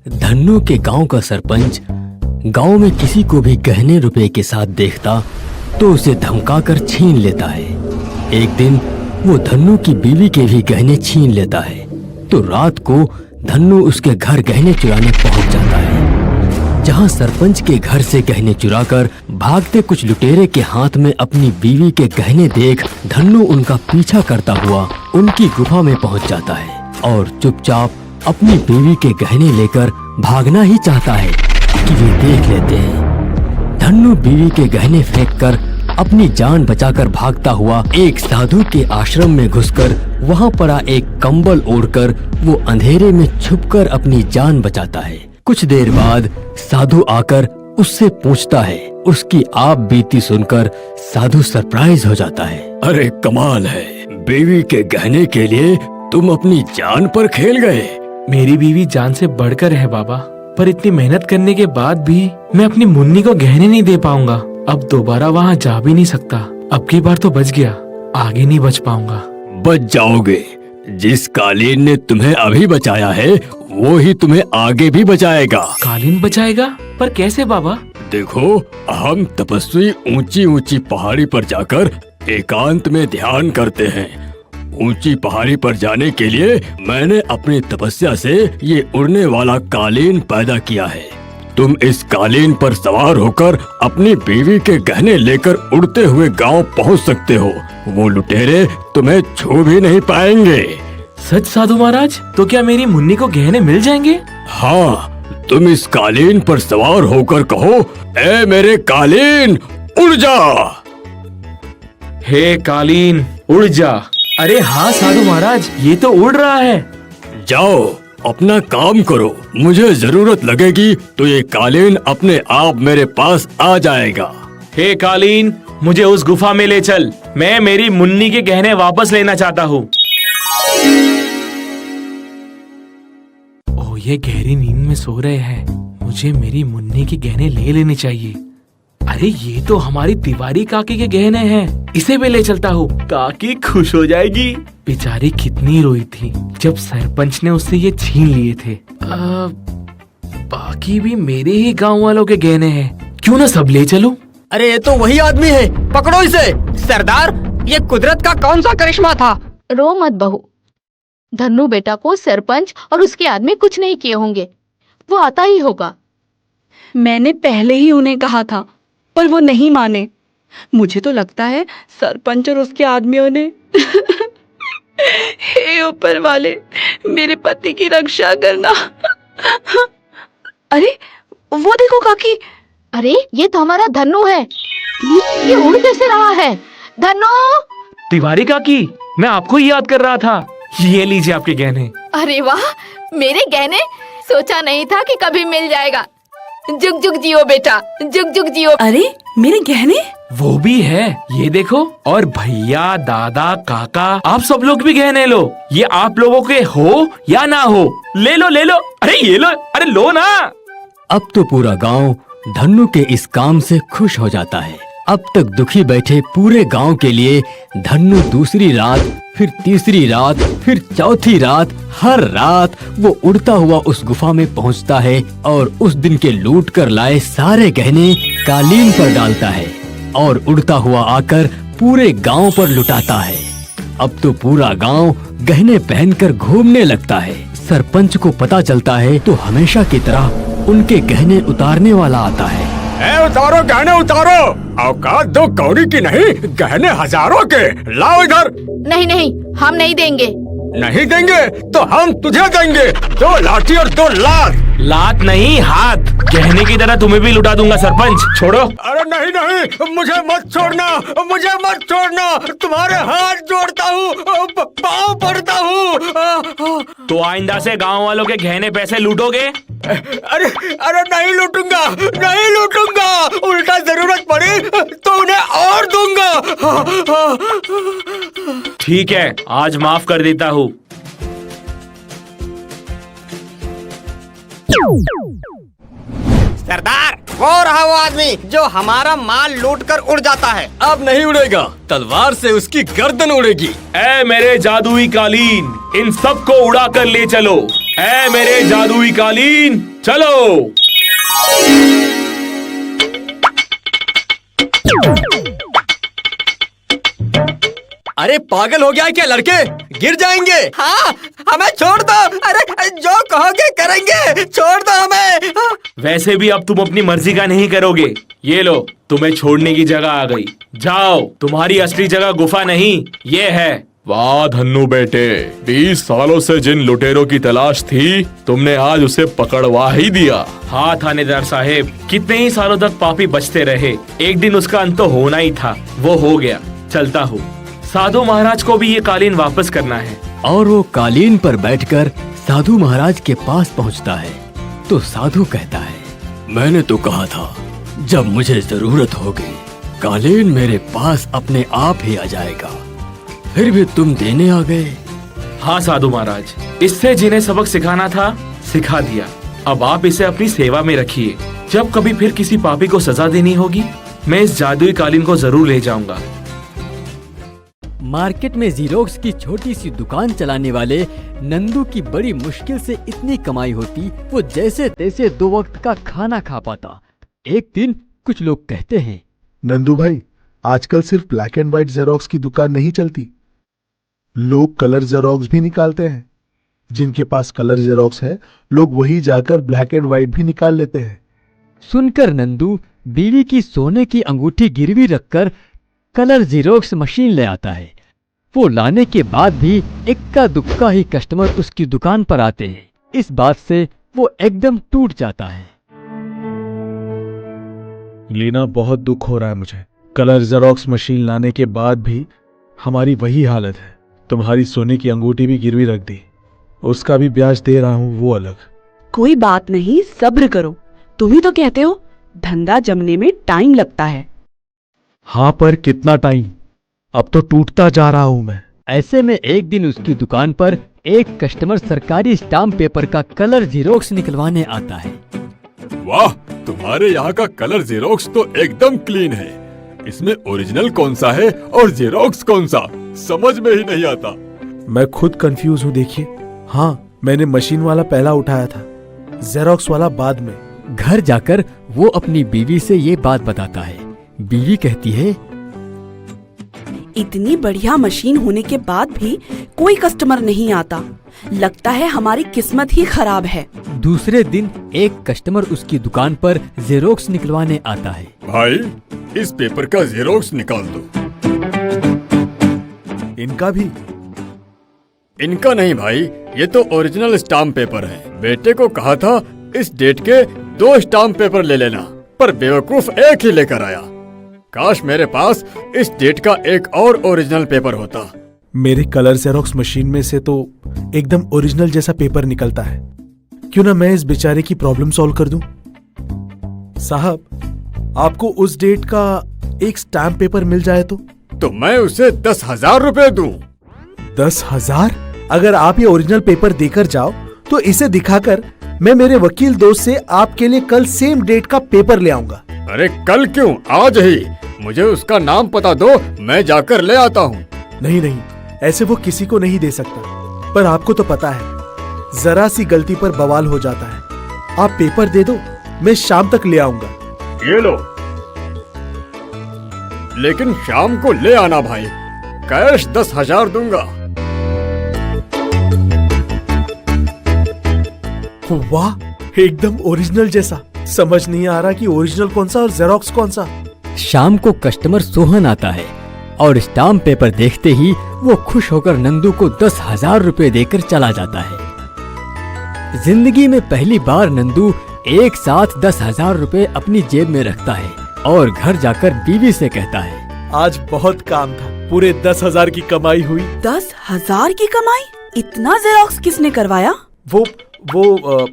धन्नो के गांव का सरपंच गांव में किसी को भी गहने रुपए के साथ देखता तो उसे धमकाकर छीन लेता है। एक दिन वो धन्नो की बीवी के भी गहने छीन लेता है तो रात को धन्नो उसके घर गहने चुराने पहुंच जाता है। जहां सरपंच के घर से गहने चुराकर भागते कुछ लुटेरे के हाथ में अपनी बीवी के गहने देख धन्नो उनका पीछा करता हुआ उनकी गुफा में पहुंच जाता है और चुपचाप अपनी बीवी के गहने लेकर भागना ही चाहता है कि वे देख लेते हैं। धन्नो बीवी के गहने फेंककर अपनी जान बचाकर भागता हुआ एक साधु के आश्रम में घुसकर वहां पड़ा एक कंबल ओढ़कर वो अंधेरे में छुपकर अपनी जान बचाता है। कुछ देर बाद साधु आकर उससे पूछता है। उसकी आप बीती सुनकर साधु सरप्राइज हो जाता है। अरे कमाल है, बीवी के गहने के लिए तुम अपनी जान पर खेल गए। मेरी बीवी जान से बढ़कर है बाबा, पर इतनी मेहनत करने के बाद भी मैं अपनी मुन्नी को गहने नहीं दे पाऊंगा। अब दोबारा वहाँ जा भी नहीं सकता। अब की बार तो बच गया, आगे नहीं बच पाऊंगा। बच जाओगे। जिस कालीन ने तुम्हें अभी बचाया है वो ही तुम्हें आगे भी बचाएगा। कालीन बचाएगा? पर कैसे बाबा? देखो, हम तपस्वी ऊंची ऊंची पहाड़ी पर जाकर एकांत में ध्यान करते हैं। ऊंची पहाड़ी पर जाने के लिए मैंने अपनी तपस्या से ये उड़ने वाला कालीन पैदा किया है। तुम इस कालीन पर सवार होकर अपनी बीवी के गहने लेकर उड़ते हुए गांव पहुंच सकते हो। वो लुटेरे तुम्हें छू भी नहीं पाएंगे। सच साधु महाराज? तो क्या मेरी मुन्नी को गहने मिल जाएंगे? हाँ, तुम इस कालीन पर सवार होकर कहो, ए मेरे कालीन उड़ जा। हे कालीन उड़ जा। अरे हाँ साधु महाराज, ये तो उड़ रहा है। जाओ अपना काम करो, मुझे जरूरत लगेगी तो ये कालीन अपने आप मेरे पास आ जाएगा। हे कालीन, मुझे उस गुफा में ले चल। मैं मेरी मुन्नी के गहने वापस लेना चाहता हूँ। ओह, ये गहरी नींद में सो रहे हैं। मुझे मेरी मुन्नी के गहने ले लेने चाहिए। अरे ये तो हमारी तिवारी काकी के गहने हैं, इसे भी ले चलता हूँ। काकी खुश हो जाएगी। बेचारी कितनी रोई थी जब सरपंच ने उससे ये छीन लिए थे। बाकी भी मेरे ही गांव वालों के गहने हैं, क्यों ना सब ले चलूं? अरे ये तो वही आदमी है, पकड़ो इसे। सरदार, ये कुदरत का कौन सा करिश्मा था? रो मत बहू, धन्नू बेटा को सरपंच और उसके आदमी कुछ नहीं किए होंगे, वो आता ही होगा। मैंने पहले ही उन्हें कहा था पर वो नहीं माने। मुझे तो लगता है सरपंच और उसके आदमियों ने हे ऊपर वाले, मेरे पति की रक्षा करना। अरे वो देखो काकी। अरे ये तो हमारा धन्नू है। ये उड़ कैसे रहा है? धन्नू! तिवारी काकी, मैं आपको ही याद कर रहा था। ये लीजिए आपके गहने। अरे वाह, मेरे गहने! सोचा नहीं था कि कभी मिल जाएगा। जुग जुग जियो बेटा, जुग जुग जियो। अरे मेरे गहने? वो भी है, ये देखो। और भैया, दादा, काका, आप सब लोग भी गहने लो। ये आप लोगों के हो या ना हो, ले लो ले लो। अरे ये लो, अरे लो ना। अब तो पूरा गांव धन्नो के इस काम से खुश हो जाता है। अब तक दुखी बैठे पूरे गांव के लिए धन्नो दूसरी रात, फिर तीसरी रात, फिर चौथी रात, हर रात वो उड़ता हुआ उस गुफा में पहुंचता है और उस दिन के लूट कर लाए सारे गहने कालीन पर डालता है और उड़ता हुआ आकर पूरे गांव पर लुटाता है। अब तो पूरा गांव गहने पहनकर घूमने लगता है। सरपंच को पता चलता है तो हमेशा की तरह उनके गहने उतारने वाला आता है। उतारो गहने उतारो, औकात दो कौड़ी की नहीं, गहने हजारों के, लाओ इधर। नहीं नहीं, हम नहीं देंगे। नहीं देंगे तो हम तुझे देंगे, 2 लाठी और 2 लात। लात नहीं, हाथ। गहने की तरह तुम्हें भी लुटा दूंगा सरपंच, छोड़ो। अरे नहीं नहीं, मुझे मत छोड़ना, मुझे मत छोड़ना, तुम्हारे हाथ जोड़ता हूँ, पाँव पड़ता हूँ। तो आइंदा से गांव वालों के गहने पैसे लूटोगे? अरे अरे नहीं लूटूंगा, नहीं लूटूंगा, उल्टा जरूरत पड़ी तो उन्हें और दूंगा। ठीक है, आज माफ कर देता हूँ। सरदार, वो रहा वो आदमी जो हमारा माल लूट कर उड़ जाता है। अब नहीं उड़ेगा, तलवार से उसकी गर्दन उड़ेगी। ए मेरे जादुई कालीन, इन सब को उड़ा कर ले चलो। ऐ मेरे जादुई कालीन, चलो। अरे पागल हो गया है क्या लड़के? गिर जाएंगे। हाँ, हमें छोड़ दो। अरे जो कहोगे करेंगे, छोड़ दो हमें। हाँ। वैसे भी अब तुम अपनी मर्जी का नहीं करोगे। ये लो, तुम्हें छोड़ने की जगह आ गई। जाओ, तुम्हारी असली जगह गुफा नहीं, ये है। वाह धन्नू बेटे, 20 सालों से जिन लुटेरों की तलाश थी, तुमने आज उसे पकड़वा ही दिया। हाँ थानेदार साहेब, कितने ही सालों तक पापी बचते रहे, एक दिन उसका अंत तो होना ही था। वो हो गया, चलता हूँ। साधु महाराज को भी ये कालीन वापस करना है। और वो कालीन पर बैठकर साधु महाराज के पास पहुंचता है तो साधु कहता है, मैंने तो कहा था जब मुझे जरूरत होगी कालीन मेरे पास अपने आप ही आ जाएगा, फिर भी तुम देने आ गए। हाँ साधु महाराज, इससे जिन्हें सबक सिखाना था सिखा दिया। अब आप इसे अपनी सेवा में रखिए। जब कभी फिर किसी पापी को सजा देनी होगी, मैं इस जादुई कालीन को जरूर ले जाऊंगा। मार्केट में जीरोक्स की छोटी सी दुकान चलाने वाले नंदू की बड़ी मुश्किल से इतनी कमाई होती, वो जैसे तैसे 2 वक्त का खाना खा पाता। एक दिन कुछ लोग कहते हैं, नंदू भाई, आजकल सिर्फ ब्लैक एंड व्हाइट जेरोक्स की दुकान नहीं चलती, लोग कलर जेरोक्स भी निकालते हैं। जिनके पास कलर जेरोक्स है, लोग वही जाकर ब्लैक एंड व्हाइट भी निकाल लेते हैं। सुनकर नंदू बीवी की सोने की अंगूठी गिरवी रखकर कलर जीरोक्स मशीन ले आता है। वो लाने के बाद भी इक्का दुक्का ही कस्टमर उसकी दुकान पर आते हैं। इस बात से वो एकदम टूट जाता है। लीना, बहुत दुख हो रहा है मुझे। कलर जेरोक्स मशीन लाने के बाद भी हमारी वही हालत है। तुम्हारी सोने की अंगूठी भी गिरवी रख दी, उसका भी ब्याज दे रहा हूँ, वो अलग। कोई बात नहीं, सब्र करो। तुम ही तो कहते हो धंधा जमने में टाइम लगता है। हाँ, पर कितना टाइम? अब तो टूटता जा रहा हूं मैं। ऐसे में एक दिन उसकी दुकान पर एक कस्टमर सरकारी स्टाम्प पेपर का कलर जीरोक्स निकलवाने आता है। वाह, तुम्हारे यहाँ का कलर जेरोक्स तो एकदम क्लीन है। इसमें ओरिजिनल कौन सा है और जेरोक्स कौन सा, समझ में ही नहीं आता। मैं खुद कंफ्यूज हूँ। देखिए, हाँ, मैंने मशीन वाला पहला उठाया था, जेरोक्स वाला बाद में। घर जाकर वो अपनी बीवी से ये बात बताता है। बीवी कहती है, इतनी बढ़िया मशीन होने के बाद भी कोई कस्टमर नहीं आता। लगता है हमारी किस्मत ही खराब है। दूसरे दिन एक कस्टमर उसकी दुकान पर जेरोक्स निकलवाने आता है। भाई, इस पेपर का जेरोक्स निकाल दो। इनका भी? इनका नहीं भाई, ये तो ओरिजिनल स्टाम्प पेपर है। बेटे को कहा था इस डेट के 2 स्टाम्प पेपर ले लेना, पर बेवकूफ एक ही लेकर आया। काश मेरे पास इस डेट का एक और ओरिजिनल पेपर होता। मेरे कलर जेरोक्स मशीन में से तो एकदम ओरिजिनल जैसा पेपर निकलता है। क्यों ना मैं इस बेचारे की प्रॉब्लम सॉल्व कर दूं? साहब, आपको उस डेट का एक स्टैम्प पेपर मिल जाए तो मैं उसे 10,000 रुपए दूं। 10,000? अगर आप ये ओरिजिनल पेपर देकर जाओ तो इसे दिखाकर मैं मेरे वकील दोस्त से आपके लिए कल सेम डेट का पेपर ले आऊंगा। अरे कल क्यों, आज ही। मुझे उसका नाम पता दो, मैं जाकर ले आता हूँ। नहीं नहीं, ऐसे वो किसी को नहीं दे सकता। पर आपको तो पता है, जरा सी गलती पर बवाल हो जाता है। आप पेपर दे दो, मैं शाम तक ले आऊंगा। ये लो, लेकिन शाम को ले आना भाई, कैश 10,000 दूंगा। वाह, एकदम ओरिजिनल जैसा। समझ नहीं आ रहा कि ओरिजिनल कौन सा और जेरोक्स कौन सा। शाम को कस्टमर सोहन आता है और स्टाम्प पेपर देखते ही वो खुश होकर नंदू को 10,000 रुपए देकर चला जाता है। जिंदगी में पहली बार नंदू एक साथ 10,000 रुपए अपनी जेब में रखता है और घर जाकर बीवी से कहता है, आज बहुत काम था, पूरे 10,000 की कमाई हुई। 10,000 की कमाई? इतना जेरोक्स किसने करवाया? वो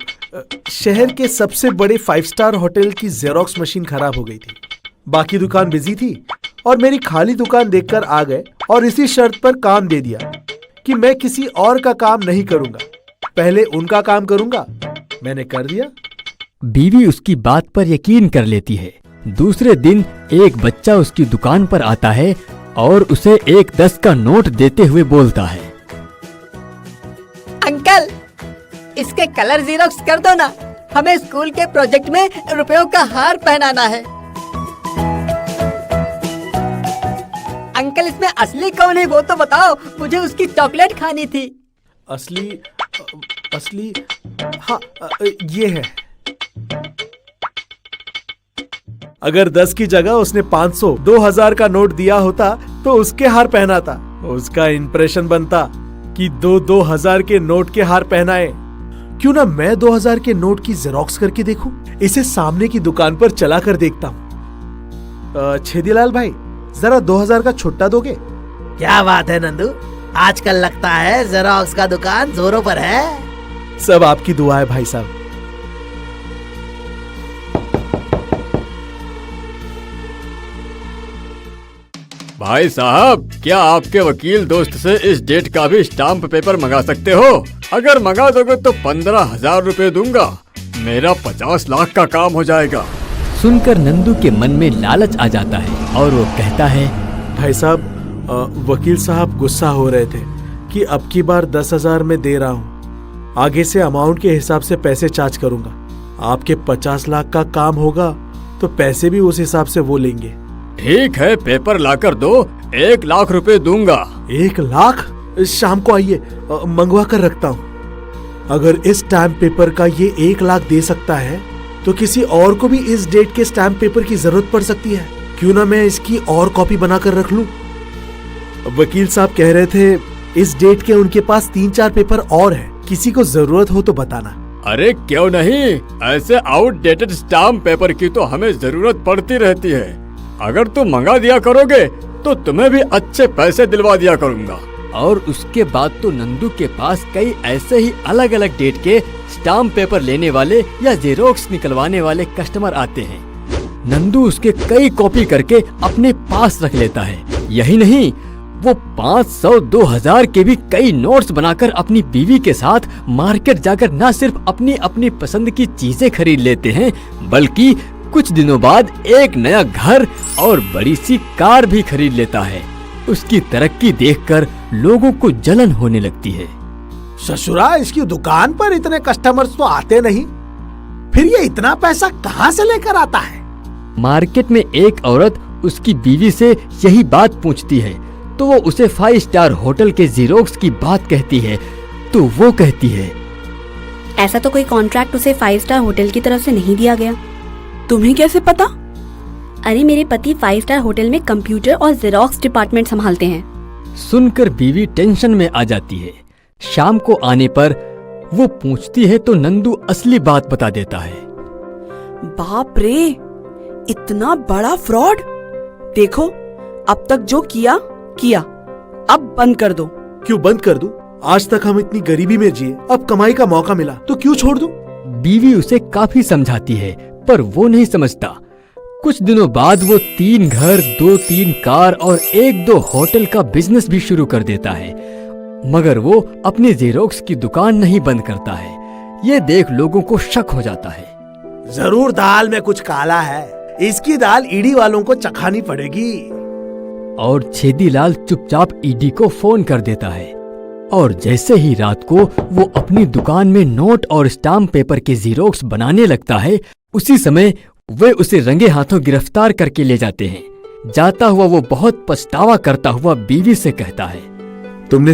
शहर के सबसे बड़े 5 स्टार होटल की जेरोक्स मशीन खराब हो गई थी। बाकी दुकान बिजी थी और मेरी खाली दुकान देखकर आ गए और इसी शर्त पर काम दे दिया कि मैं किसी और का काम नहीं करूंगा, पहले उनका काम करूंगा। मैंने कर दिया। बीवी उसकी बात पर यकीन कर लेती है। दूसरे दिन एक बच्चा उसकी दुकान पर आता है और उसे एक 10 का नोट देते हुए बोलता है, अंकल, इसके कलर जीरोक्स कर दो ना, हमें स्कूल के प्रोजेक्ट में रुपयों का हार पहनाना है। अंकल इसमें असली कौन है वो तो बताओ, मुझे उसकी चॉकलेट खानी थी। असली हाँ, ये है। अगर 10 की जगह उसने 500, 2000 का नोट दिया होता तो उसके हार पहनाता। उसका इंप्रेशन बनता कि 2000 के नोट के हार पहनाए। क्यों ना मैं 2000 के नोट की जेरोक्स करके देखूं? इसे सामने की दुकान पर चला कर देखता हूँ। छेदीलाल भाई, जरा 2000 का छुट्टा दोगे? क्या बात है नंदू, आजकल लगता है जेरोक्स का दुकान जोरों पर है। सब आपकी दुआ है भाई साहब। भाई साहब, क्या आपके वकील दोस्त से इस डेट का भी स्टाम्प पेपर मंगा सकते हो? अगर मंगा दोगे तो 15,000 रुपए दूंगा। मेरा 50 लाख का काम हो जाएगा। सुनकर नंदू के मन में लालच आ जाता है और वो कहता है, भाई साहब, वकील साहब गुस्सा हो रहे थे कि अब की बार 10,000 में दे रहा हूँ। आगे से अमाउंट के हिसाब से पैसे चार्ज करूंगा। आपके 50 लाख का काम होगा तो पैसे भी उस हिसाब से वो लेंगे। ठीक है, पेपर लाकर दो, 1 लाख रुपए दूंगा। 1 लाख? शाम को आइए, मंगवा कर रखता हूँ। अगर इस स्टैम्प पेपर का ये 1 लाख दे सकता है तो किसी और को भी इस डेट के स्टैम्प पेपर की जरूरत पड़ सकती है। क्यों ना मैं इसकी और कॉपी बना कर रख लूं? वकील साहब कह रहे थे इस डेट के उनके पास 3-4 पेपर और हैं। किसी को जरूरत हो तो बताना। अरे क्यों नहीं, ऐसे आउटडेटेड स्टाम्प पेपर की तो हमें जरूरत पड़ती रहती है। अगर तुम मंगा दिया करोगे तो तुम्हें भी अच्छे पैसे दिलवा दिया करूंगा। और उसके बाद तो नंदू के पास कई ऐसे ही अलग अलग डेट के स्टाम्प पेपर लेने वाले या जेरोक्स निकलवाने वाले कस्टमर आते हैं। नंदू उसके कई कॉपी करके अपने पास रख लेता है। यही नहीं, वो 500, 2000 के भी कई नोट्स बनाकर अपनी बीवी के साथ मार्केट जाकर न सिर्फ अपनी अपनी पसंद की चीजें खरीद लेते हैं, बल्कि कुछ दिनों बाद एक नया घर और बड़ी सी कार भी खरीद लेता है। उसकी तरक्की देखकर लोगों को जलन होने लगती है। ससुरा, इसकी दुकान पर इतने कस्टमर्स तो आते नहीं, फिर ये इतना पैसा कहाँ से लेकर आता है? मार्केट में एक औरत उसकी बीवी से यही बात पूछती है तो वो उसे 5 स्टार होटल के जीरोक्स की बात कहती है। तो वो कहती है, ऐसा तो कोई कॉन्ट्रैक्ट उसे 5 स्टार होटल की तरफ से नहीं दिया गया। तुम्हें कैसे पता? अरे मेरे पति 5 स्टार होटल में कंप्यूटर और जेरोक्स डिपार्टमेंट संभालते हैं। सुनकर बीवी टेंशन में आ जाती है। शाम को आने पर वो पूछती है तो नंदू असली बात बता देता है। बाप रे, इतना बड़ा फ्रॉड! देखो, अब तक जो किया, अब बंद कर दो। क्यों बंद कर दूं? आज तक हम इतनी गरीबी में जिए, अब कमाई का मौका मिला तो क्यों छोड़ दूं? बीवी उसे काफी समझाती है पर वो नहीं समझता। कुछ दिनों बाद वो 3 घर, 2-3 कार और 1-2 होटल का बिजनेस भी शुरू कर देता है। मगर वो अपनी जेरोक्स की दुकान नहीं बंद करता है। ये देख लोगों को शक हो जाता है। जरूर दाल में कुछ काला है, इसकी दाल ईडी वालों को चखानी पड़ेगी। और छेदीलाल चुपचाप ईडी को फोन कर देता है। और जैसे ही रात को वो अपनी दुकान में नोट और स्टाम्प पेपर के जीरोक्स बनाने लगता है, उसी समय वे उसे रंगे हाथों गिरफ्तार करके ले जाते हैं। जाता हुआ वो बहुत पछतावा करता हुआ बीवी से कहता है, तुमने